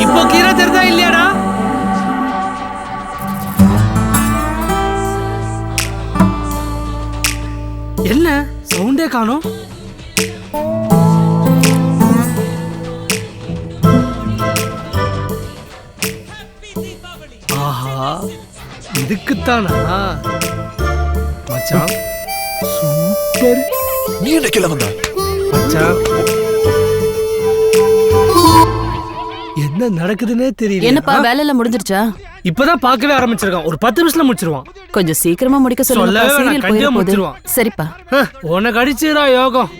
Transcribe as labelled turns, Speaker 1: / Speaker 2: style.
Speaker 1: இப்போ கீரை தெரிதா இல்லையாடா? என்ன சவுண்டே காணோம்? ஆஹா, இதுக்குத்தானா மச்சான்? சூப்பர்.
Speaker 2: நீ என்ன கீழே வந்த
Speaker 1: மச்சான், என்ன நடக்குதுன்னே தெரியல.
Speaker 3: என்னப்பா வேலையில முடிஞ்சிருச்சா?
Speaker 1: இப்பதான் பார்க்கவே ஆரம்பிச்சிருக்கான். ஒரு 10 நிமிஷத்துல முடிச்சிருவான்.
Speaker 3: கொஞ்சம் சீக்கிரமா முடிக்க சொல்லுங்க.
Speaker 1: சொல்லவே வேணாம்,
Speaker 3: சீரியல்
Speaker 1: கண்டிப்பா
Speaker 3: போயிட போகுது.
Speaker 1: முடிச்சிருவான்.
Speaker 3: சரிப்பா.
Speaker 1: உனக்கு அடிச்சுடா யோகம்.